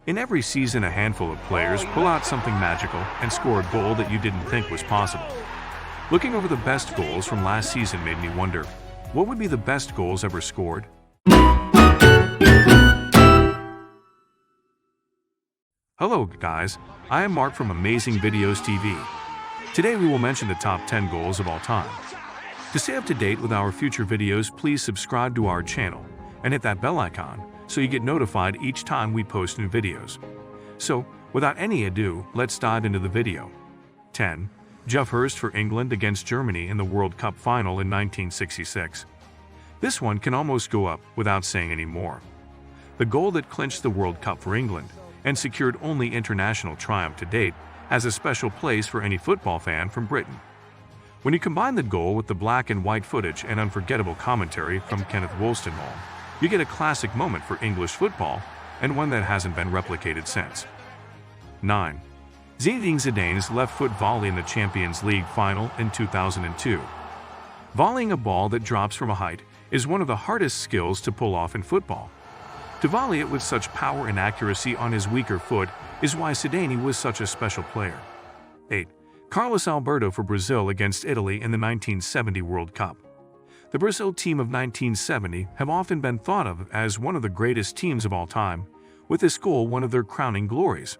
In every season, a handful of players pull out something magical and score a goal that you didn't think was possible. Looking over the best goals from last season made me wonder, what would be the best goals ever scored? Hello guys, I am Mark from Amazing Videos TV. Today we will mention the top 10 goals of all time. To stay up to date with our future videos, please subscribe to our channel and hit that bell icon so you get notified each time we post new videos. So, without any ado, let's dive into the video. 10. Geoff Hurst for England against Germany in the World Cup final in 1966. This one can almost go up without saying any more. The goal that clinched the World Cup for England and secured only international triumph to date has a special place for any football fan from Britain. When you combine the goal with the black and white footage and unforgettable commentary from Kenneth Wolstenholme, you get a classic moment for English football and one that hasn't been replicated since. 9. Zinedine Zidane's left-foot volley in the Champions League final in 2002. Volleying a ball that drops from a height is one of the hardest skills to pull off in football. To volley it with such power and accuracy on his weaker foot is why Zidane was such a special player. 8. Carlos Alberto for Brazil against Italy in the 1970 World Cup. The Brazil team of 1970 have often been thought of as one of the greatest teams of all time, with this goal one of their crowning glories.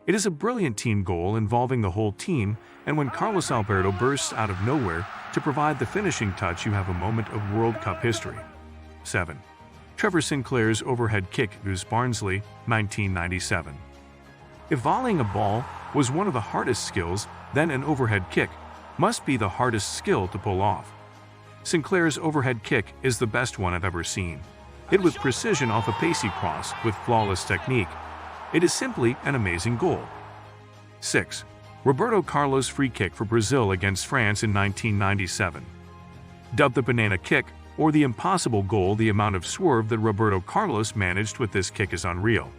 It is a brilliant team goal involving the whole team, and when Carlos Alberto bursts out of nowhere to provide the finishing touch, you have a moment of World Cup history. 7. Trevor Sinclair's overhead kick against Barnsley, 1997. If volleying a ball was one of the hardest skills, then an overhead kick must be the hardest skill to pull off. Sinclair's overhead kick is the best one I've ever seen. Hit with precision off a pacey cross with flawless technique. It is simply an amazing goal. 6. Roberto Carlos free kick for Brazil against France in 1997. Dubbed the banana kick or the impossible goal, the amount of swerve that Roberto Carlos managed with this kick is unreal.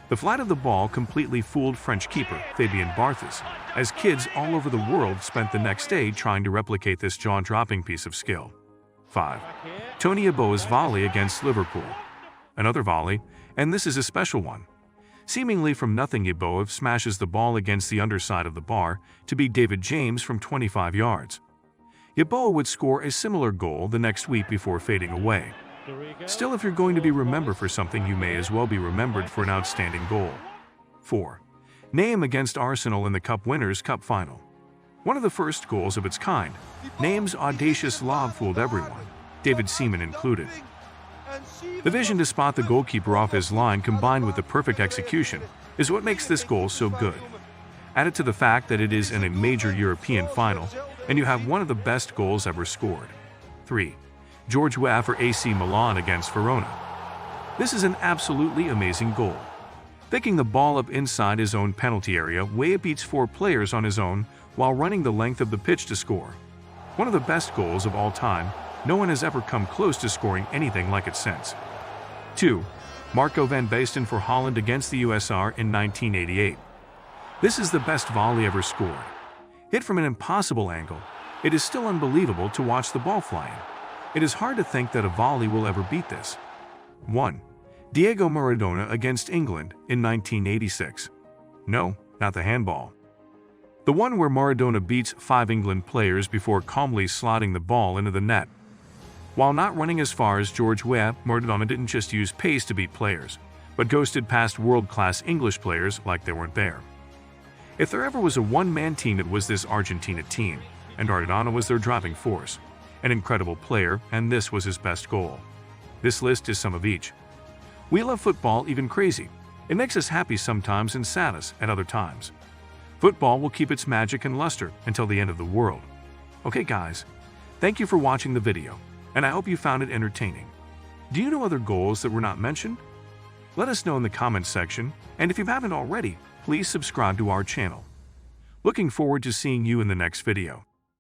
The flight of the ball completely fooled French keeper Fabien Barthez, as kids all over the world spent the next day trying to replicate this jaw-dropping piece of skill. 5. Tony Yeboah's volley against Liverpool. Another volley, and this is a special one. Seemingly from nothing, Yeboah smashes the ball against the underside of the bar to beat David James from 25 yards. Yeboah would score a similar goal the next week before fading away. Still, if you're going to be remembered for something, you may as well be remembered for an outstanding goal. 4. Nayim against Arsenal in the Cup Winners' Cup final. One of the first goals of its kind, Nayim's audacious lob fooled everyone, David Seaman included. The vision to spot the goalkeeper off his line combined with the perfect execution is what makes this goal so good. Added to the fact that it is in a major European final, and you have one of the best goals ever scored. 3. George Weah for AC Milan against Verona. This is an absolutely amazing goal. Picking the ball up inside his own penalty area, Weah beats 4 players on his own while running the length of the pitch to score. One of the best goals of all time. No one has ever come close to scoring anything like it since. 2. Marco van Basten for Holland against the USR in 1988. This is the best volley ever scored. Hit from an impossible angle, it is still unbelievable to watch the ball fly in. It is hard to think that a volley will ever beat this. 1. Diego Maradona against England in 1986. No, not the handball. The one where Maradona beats 5 England players before calmly slotting the ball into the net. While not running as far as George Weah, Maradona didn't just use pace to beat players, but ghosted past world-class English players like they weren't there. If there ever was a one-man team, it was this Argentina team, and Maradona was their driving force. An incredible player, and this was his best goal. This list is some of each. We love football even crazy. It makes us happy sometimes and sad us at other times. Football will keep its magic and luster until the end of the world. Okay guys, thank you for watching the video, and I hope you found it entertaining. Do you know other goals that were not mentioned? Let us know in the comments section, and if you haven't already, please subscribe to our channel. Looking forward to seeing you in the next video.